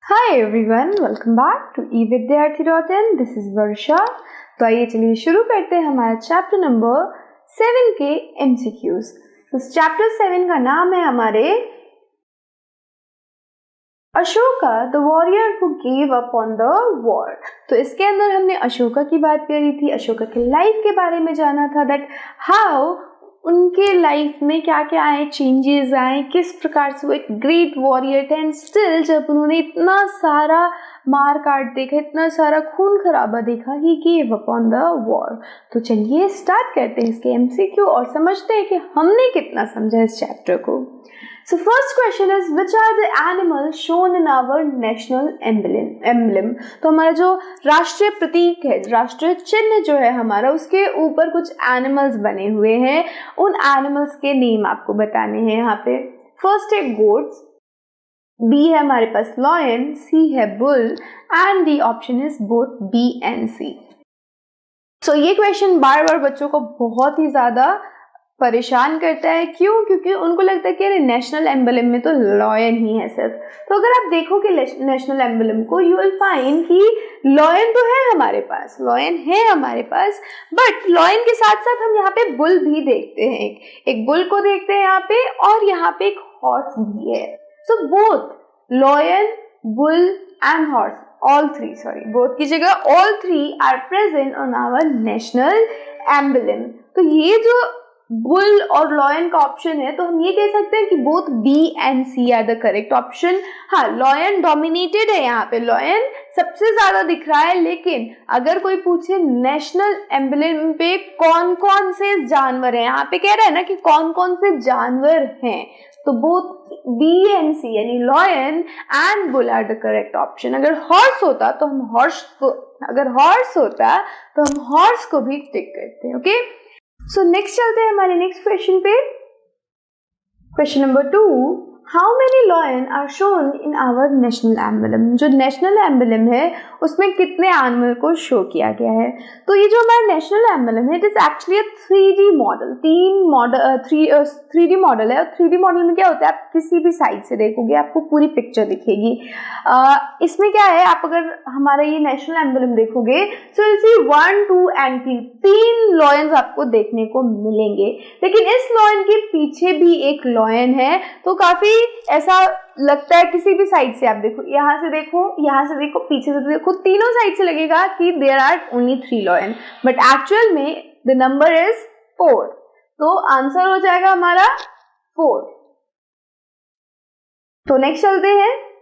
Hi everyone, welcome back to evidyarthi.in। This is Varsha. तो आइए चलिए शुरू करते हैं हमारा चैप्टर नंबर 7 के एमसीक्यूज। तो चैप्टर 7 का नाम है हमारे Ashoka the warrior who gave up on the war. तो इसके अंदर हमने अशोका की बात करी थी, अशोका की लाइफ के बारे में जाना था, दैट हाउ उनके लाइफ में क्या क्या आए, चेंजेस आए, किस प्रकार से वो एक ग्रेट वॉरियर थे। एंड स्टिल जब उन्होंने इतना सारा मार काट देखा, इतना सारा खून खराबा देखा, he gave up on the war. तो चलिए स्टार्ट करते हैं इसके एमसीक्यू और समझते हैं कि हमने कितना समझा इस चैप्टर को। So first question is, which are the animals shown in our national emblem? तो हमारा जो राष्ट्रीय प्रतीक है, राष्ट्रीय चिन्ह जो है हमारा, उसके ऊपर कुछ एनिमल्स बने हुए हैं। उन एनिमल्स के नेम आपको बताने हैं यहाँ पे। फर्स्ट है गोट्स, बी है हमारे पास लॉयन, सी है bull and the option is both B and C. So ये क्वेश्चन बार बार बच्चों को बहुत ही ज्यादा परेशान करता है। क्यों? क्योंकि उनको लगता है कि अरे नेशनल एम्बलम में तो लॉयन ही है सिर्फ। तो अगर आप देखोगे नेशनल एम्बलम को, यू विल फाइंड कि लॉयन तो है हमारे पास, लॉयन है हमारे पास, बट लॉयन के साथ साथ हम यहाँ पे बुल भी देखते हैं। एक बुल को देखते हैं यहाँ पे, और यहाँ पे एक हॉर्स भी है। So both lion, bull and horse, both की जगह all three are present on our national emblem. तो ये जो बुल और लॉयन का ऑप्शन है, तो हम ये कह सकते हैं कि both B and C are the correct option. हाँ, लॉयन डोमिनेटेड है, यहाँ पे लॉयन सबसे ज्यादा दिख रहा है। लेकिन अगर कोई पूछे नेशनल एम्बलम पे कौन कौन से जानवर हैं, यहाँ पे कह रहा है ना कि कौन कौन से जानवर हैं, तो बोथ बी एंड सी यानी lion and bull are the correct option. अगर हॉर्स होता तो हम हॉर्स को भी टिक करते हैं। ओके, सो नेक्स्ट चलते हैं हमारे नेक्स्ट क्वेश्चन पे। Question number 2, how many lion are shown in our national emblem? जो नेशनल एम्बलम है उसमें कितने एनिमल को शो किया गया है? तो ये जो हमारा नेशनल एम्बलम है, it is actually 3D model. 3D model है। और 3D मॉडल में क्या होता है, आप किसी भी साइड से देखोगे आपको पूरी पिक्चर दिखेगी। इसमें क्या है, आप अगर हमारा ये नेशनल एम्बलम देखोगे, so will see 1, 2 and 3, 3 lions आपको देखने को मिलेंगे। लेकिन इस लॉयन के पीछे भी एक लॉयन है। तो काफी ऐसा लगता है, किसी भी साइड से आप देखो, यहाँ से देखो, पीछे से देखो, तीनों साइड से लगेगा कि there are only 3 lion, but actual में द नंबर इज 4। तो आंसर हो जाएगा हमारा 4। तो नेक्स्ट चलते हैं।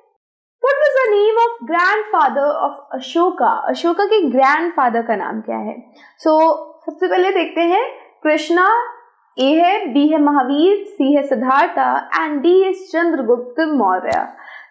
What was the name of grandfather of Ashoka? Ashoka के ग्रैंडफादर का नाम क्या है? सबसे पहले देखते हैं। कृष्णा ए है, बी है महावीर, सी है Siddhartha and D is Chandragupta Maurya.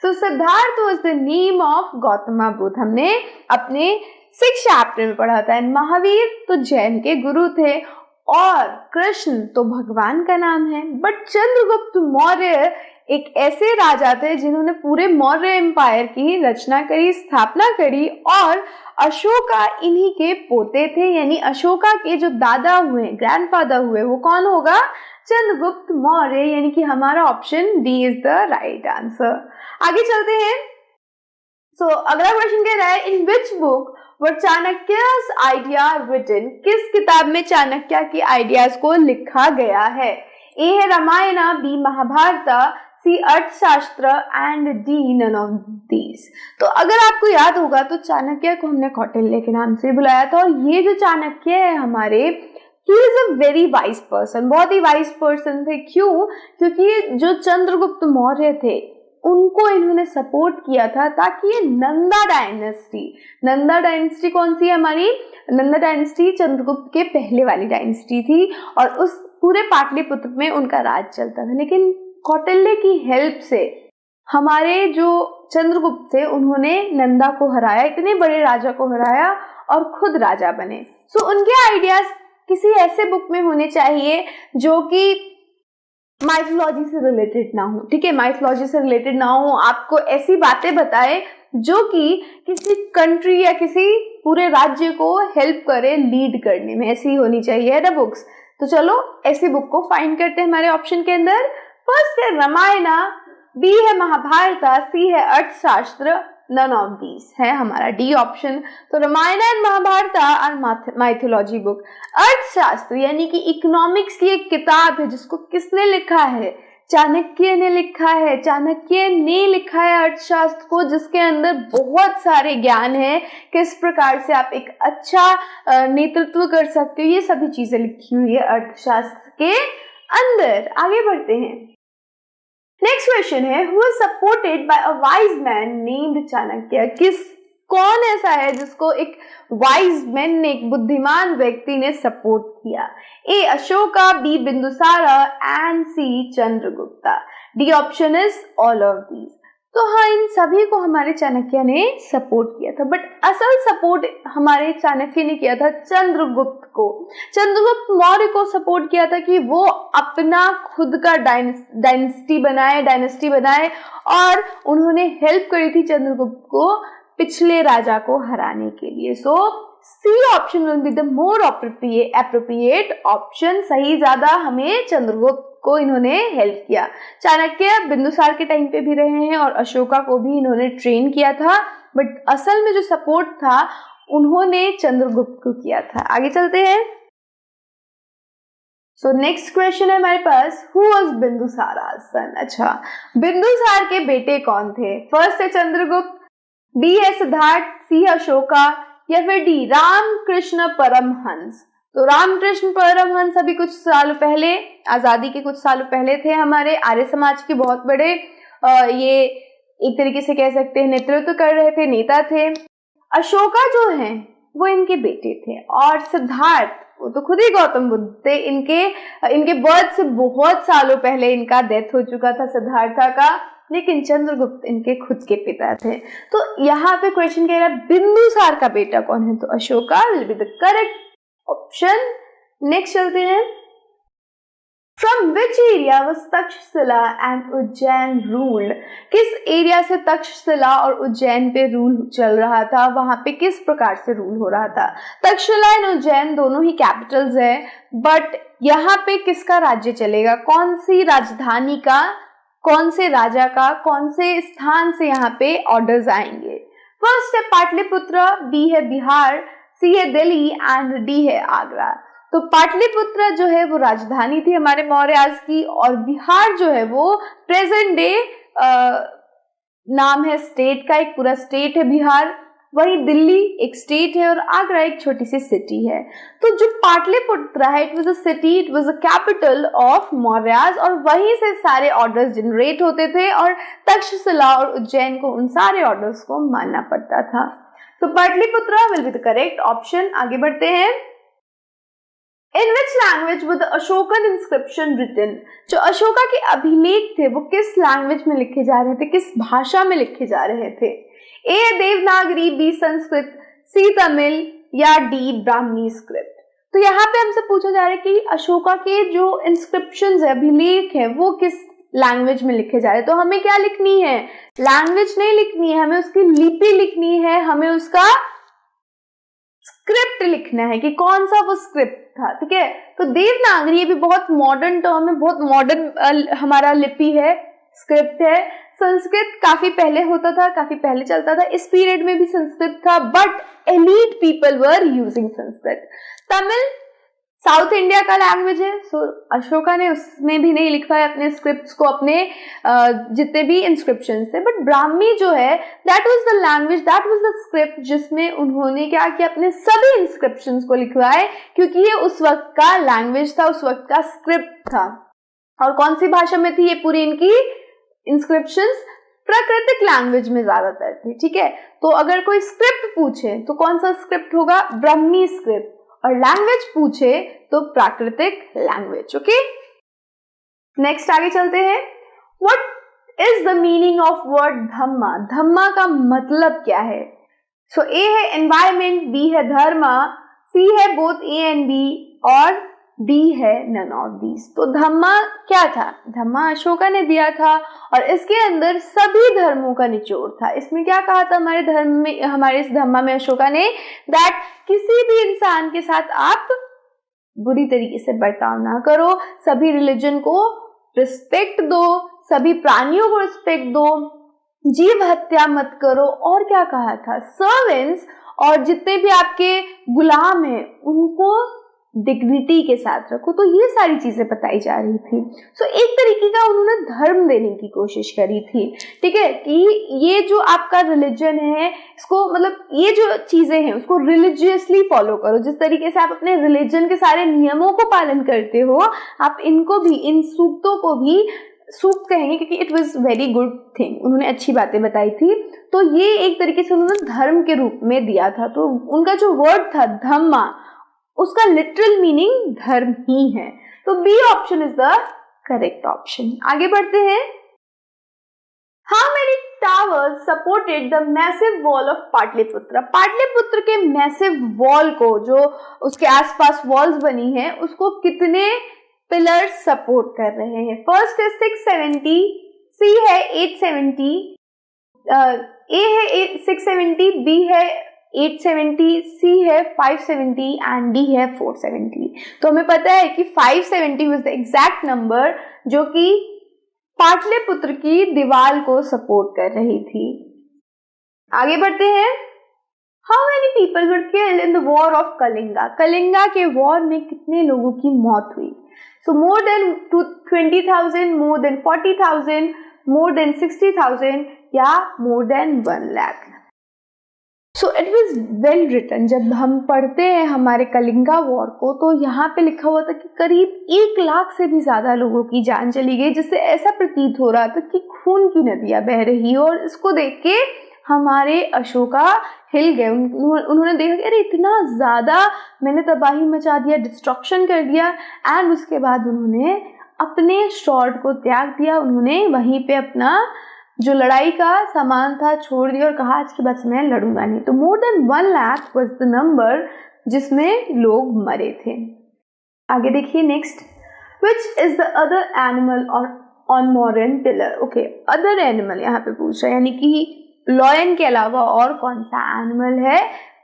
Siddharth was the name of Gautam Buddha, हमने अपने 6th चैप्टर में पढ़ा था। महावीर तो जैन के गुरु थे, और कृष्ण तो भगवान का नाम है। बट चंद्रगुप्त मौर्य एक ऐसे राजा थे जिन्होंने पूरे मौर्य एम्पायर की रचना करी, स्थापना करी, और अशोका इन्हीं के पोते थे। यानी अशोका के जो दादा हुए, ग्रैंडफादर हुए, वो कौन होगा? चंद्रगुप्त मौर्य। यानी कि हमारा option D is the right answer. आगे चलते हैं। अगला क्वेश्चन कह रहा है, in which book were Chanakya's idea written? किस किताब में चाणक्य की आइडियाज को लिखा गया है? ए है Ramayan, B Mahabharata, C Arthashastra and D none of these. तो अगर आपको याद होगा तो चाणक्य को हमने कौटिल्य के नाम से बुलाया था, और ये जो चाणक्य है हमारे, he is a very wise person, बहुत ही वाइज पर्सन थे। क्यों? क्योंकि जो चंद्रगुप्त मौर्य थे उनको इन्होंने सपोर्ट किया था, ताकि ये नंदा डायनेस्टी कौन सी है हमारी? नंदा डायनेस्टी चंद्रगुप्त के पहले वाली डायनेस्टी थी, और उस पूरे पाटलिपुत्र में उनका राज चलता था। लेकिन कौटिल्य की हेल्प से हमारे जो चंद्रगुप्त थे, उन्होंने नंदा को हराया, इतने बड़े राजा को हराया, और खुद राजा बने। उनके आइडियाज किसी ऐसे बुक में होने चाहिए जो कि माइथोलॉजी से रिलेटेड ना हो। ठीक है, माइथोलॉजी से रिलेटेड ना हो, आपको ऐसी बातें बताए जो कि किसी कंट्री या किसी पूरे राज्य को हेल्प करे लीड करने में, ऐसी होनी चाहिए द बुक्स। तो चलो ऐसी बुक को फाइंड करते हैं हमारे ऑप्शन के अंदर। फर्स्ट है रामायण, बी है महाभारत, सी है अर्थशास्त्र, none of these है हमारा डी ऑप्शन। तो Ramayana and Mahabharata are mythology book. Arthashastra यानी कि इकोनॉमिक्स की एक किताब है जिसको किसने लिखा है, चाणक्य ने लिखा है। चाणक्य ने लिखा है अर्थशास्त्र को, जिसके अंदर बहुत सारे ज्ञान है, किस प्रकार से आप एक अच्छा नेतृत्व कर सकते हो, ये सभी चीजें लिखी हुई है अर्थशास्त्र के अंदर। आगे बढ़ते हैं। नेक्स्ट क्वेश्चन है, who was supported by a wise man named Chanakya. कौन ऐसा है जिसको एक वाइज मैन ने, एक बुद्धिमान व्यक्ति ने सपोर्ट किया? A Ashoka, B Bindusara and C Chandragupta. D option is all of these. तो हाँ, इन सभी को हमारे चाणक्य ने सपोर्ट किया था, बट असल सपोर्ट हमारे चाणक्य ने किया था चंद्रगुप्त को। चंद्रगुप्त मौर्य को सपोर्ट किया था कि वो अपना खुद का डायनेस्टी बनाए और उन्होंने हेल्प करी थी चंद्रगुप्त को पिछले राजा को हराने के लिए। So C option will be the more appropriate option. सही ज्यादा हमें चंद्रगुप्त को इन्होंने हेल्प किया। चाणक्य बिंदुसार के टाइम पे भी रहे हैं और अशोका को भी इन्होंने ट्रेन किया था, बट असल में जो सपोर्ट था उन्होंने चंद्रगुप्त को किया था। आगे चलते हैं। सो नेक्स्ट क्वेश्चन है हमारे पास, हु वाज बिंदुसारा's son। अच्छा, बिंदुसार के बेटे कौन थे? फर्स्ट है चंद्रगुप्त, बी है सिद्धार्थ, सी है अशोका, या फिर डी रामकृष्ण परमहंस। तो रामकृष्ण परमहंस अभी कुछ सालों पहले, आजादी के कुछ सालों पहले थे, हमारे आर्य समाज के बहुत बड़े ये एक तरीके से कह सकते हैं नेतृत्व कर रहे थे, नेता थे। अशोका जो हैं वो इनके बेटे थे, और सिद्धार्थ वो तो खुद ही गौतम बुद्ध थे। इनके बर्थ से बहुत सालों पहले इनका डेथ हो चुका था सिद्धार्था का, लेकिन चंद्रगुप्त इनके खुद के पिता थे। तो यहाँ पे क्वेश्चन कह रहा है बिंदुसार का बेटा कौन है? तो Ashoka will be the correct option. Next चलते हैं। From which area was Takshashila and Ujjain ruled. किस एरिया से तक्षशिला और उज्जैन पे रूल चल रहा था, वहां पे किस प्रकार से रूल हो रहा था? तक्षशिला एंड उज्जैन दोनों ही कैपिटल्स है, बट यहाँ पे किसका राज्य चलेगा, कौन सी राजधानी का, कौन से राजा का, कौन से स्थान से यहाँ पे ऑर्डर्स आएंगे? फर्स्ट है पाटलिपुत्र, बी है बिहार, सी है दिल्ली एंड डी है आगरा। तो पाटलिपुत्र जो है वो राजधानी थी हमारे मौर्याज की, और बिहार जो है वो प्रेजेंट डे नाम है स्टेट का, एक पूरा स्टेट है बिहार। वही दिल्ली एक स्टेट है और आगरा एक छोटी सी सिटी है। तो जो पाटलिपुत्र है, it was a city, it was a capital of Mauryas, और वहीं से सारे ऑर्डर्स जनरेट होते थे, और तक्षशिला और उज्जैन को उन सारे ऑर्डर्स को मानना पड़ता था। तो Pataliputra will be the correct option. आगे बढ़ते हैं। In which language were the Ashokan inscription written. जो अशोका के अभिलेख थे वो किस लैंग्वेज में लिखे जा रहे थे, किस भाषा में लिखे जा रहे थे? ए देवनागरी, बी संस्कृत, सी तमिल, या डी ब्राह्मी स्क्रिप्ट। तो यहाँ पे हमसे पूछा जा रहा है कि अशोका के जो इंस्क्रिप्शंस है, अभिलेख है, वो किस लैंग्वेज में लिखे जा रहे हैं। तो हमें क्या लिखनी है, लैंग्वेज नहीं लिखनी है, हमें उसकी लिपि लिखनी है, हमें उसका स्क्रिप्ट लिखना है कि कौन सा वो स्क्रिप्ट था। ठीक है, तो देवनागरी ये भी बहुत मॉडर्न टर्म है, बहुत मॉडर्न हमारा लिपि है, स्क्रिप्ट है। संस्कृत काफी पहले होता था, काफी पहले चलता था, इस पीरियड में भी संस्कृत था, but elite people were using Sanskrit. Tamil south India का लैंग्वेज है, सो अशोका ने उसमें भी नहीं लिखवाया अपने स्क्रिप्ट्स को, अपने जितने भी इंस्क्रिप्शन थे। बट ब्राह्मी जो है that was the language, that was the script जिसमें उन्होंने क्या किया, अपने सभी इंस्क्रिप्शंस को लिखवाए, क्योंकि ये उस वक्त का लैंग्वेज था, उस वक्त का स्क्रिप्ट था। और कौन सी भाषा में थी ये पूरी इनकी इंस्क्रिप्शंस? प्राकृतिक लैंग्वेज में ज्यादातर थी। ठीक है, तो अगर कोई स्क्रिप्ट पूछे तो कौन सा स्क्रिप्ट होगा? ब्राह्मी स्क्रिप्ट। और लैंग्वेज पूछे तो प्राकृतिक लैंग्वेज। ओके, नेक्स्ट आगे चलते हैं। What is the meaning of word dhamma? Dhamma का मतलब क्या है? सो ए है एनवायरमेंट, बी है धर्म, सी है बोथ ए एंड बी, और डी है नन ऑफ दीज। तो धम्मा क्या था? धम्मा अशोका ने दिया था, और इसके अंदर सभी धर्मों का निचोड़ था। इसमें क्या कहा था हमारे धर्म में, हमारे इस धम्मा में अशोका ने, दैट किसी भी इंसान के साथ आप बुरी तरीके से बर्ताव ना करो, सभी रिलीजन को रिस्पेक्ट दो, सभी प्राणियों को रिस्पेक्ट दो, जीव हत्या मत करो, और क्या कहा था, सर्वेंट्स और जितने भी आपके गुलाम हैं उनको डिग्निटी के साथ रखो। तो ये सारी चीजें बताई जा रही थी। सो एक तरीके का उन्होंने धर्म देने की कोशिश करी थी, ठीक है, कि ये जो आपका रिलीजन है इसको, मतलब ये जो चीजें हैं उसको रिलीजियसली फॉलो करो। जिस तरीके से आप अपने रिलीजन के सारे नियमों को पालन करते हो, आप इनको भी, इन सूक्तों को भी सूक्त कहेंगे क्योंकि it was very good thing, उन्होंने अच्छी बातें बताई थी। तो ये एक तरीके से उन्होंने धर्म के रूप में दिया था। तो उनका जो वर्ड था धम्मा, उसका लिटरल मीनिंग धर्म ही है। तो B option is the correct option. आगे बढ़ते हैं। How many towers supported the massive wall of Pataliputra? Pataliputra के मैसिव वॉल को, जो उसके आसपास वॉल्स बनी है, उसको कितने पिलर्स सपोर्ट कर रहे हैं? फर्स्ट है 670, सी है 870, ए है 670, बी है 870, सी है 570 एंड डी है 470। तो हमें पता है कि 570 वाज द एग्जैक्ट नंबर जो कि पाटलिपुत्र की दीवार को सपोर्ट कर रही थी। आगे बढ़ते हैं। How many people were killed in the war of Kalinga? Kalinga के वॉर में कितने लोगों की मौत हुई? So more than 20,000, more than 40,000, more than 60,000 या more than 1 lakh? So it was well written. जब हम पढ़ते हैं हमारे कलिंगा वॉर को, तो यहाँ पे लिखा हुआ था कि करीब 1 लाख से भी ज्यादा लोगों की जान चली गई, जिससे ऐसा प्रतीत हो रहा था कि खून की नदियां बह रही। और इसको देख के हमारे अशोका हिल गए। उन्होंने देखा कि अरे इतना ज्यादा मैंने तबाही मचा दिया, डिस्ट्रक्शन कर दिया। एंड उसके बाद उन्होंने अपने स्वॉर्ड को त्याग दिया। उन्होंने वहीं पे अपना जो लड़ाई का सामान था छोड़ दिया और कहा आज के बाद से मैं लड़ूंगा नहीं। तो मोर than 1 lakh was the number जिसमें लोग मरे थे। आगे देखिए next. Which is the other animal on modern pillar? Okay, other animal यहाँ पे पूछ रहा है, यानी कि लॉयन के अलावा और कौन सा एनिमल है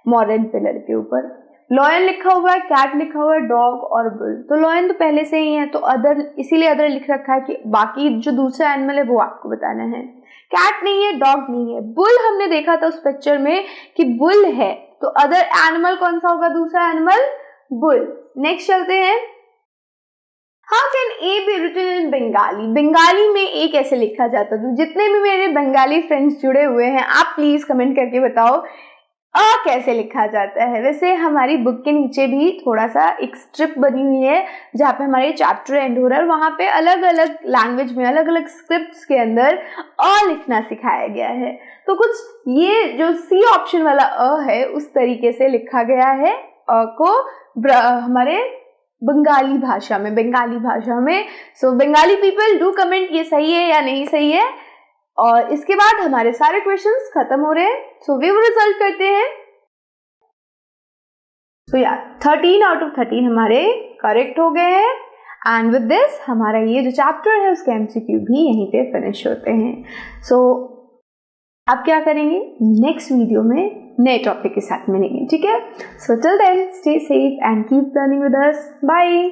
मॉडर्न पिलर के ऊपर? लॉयन लिखा हुआ है, कैट लिखा हुआ है, डॉग और बुल। तो लॉयन तो पहले से ही है, तो अदर, इसीलिए अदर लिख रखा है कि बाकी जो दूसरा एनिमल है वो आपको बताना है। कैट नहीं है, डॉग नहीं है, बुल हमने देखा था उस पिक्चर में कि बुल है। तो अदर एनिमल कौन सा होगा दूसरा एनिमल? बुल। नेक्स्ट चलते हैं। How can A be written in Bengali? Bengali में ए कैसे लिखा जाता है? तो जितने भी मेरे बंगाली फ्रेंड्स जुड़े हुए हैं, आप प्लीज कमेंट करके बताओ अ कैसे लिखा जाता है। वैसे हमारी बुक के नीचे भी थोड़ा सा एक स्ट्रिप बनी हुई है जहाँ पे हमारे चैप्टर एंड हो रहा है, वहाँ पे अलग अलग लैंग्वेज में, अलग अलग स्क्रिप्ट्स के अंदर अ लिखना सिखाया गया है। तो कुछ ये जो सी ऑप्शन वाला अ है उस तरीके से लिखा गया है अ को हमारे बंगाली भाषा में। सो बंगाली पीपल डू कमेंट ये सही है या नहीं सही है। और इसके बाद हमारे सारे क्वेश्चंस खत्म हो रहे हैं। सो व्यू रिजल्ट करते हैं। सो या 13 आउट ऑफ 13 हमारे करेक्ट हो गए हैं। एंड विद दिस हमारा ये जो चैप्टर है उसके एमसीक्यू भी यहीं पे फिनिश होते हैं। सो अब क्या करेंगे, नेक्स्ट वीडियो में नए टॉपिक के साथ मिलेंगे, ठीक है? So till then stay safe and keep learning with us. Bye.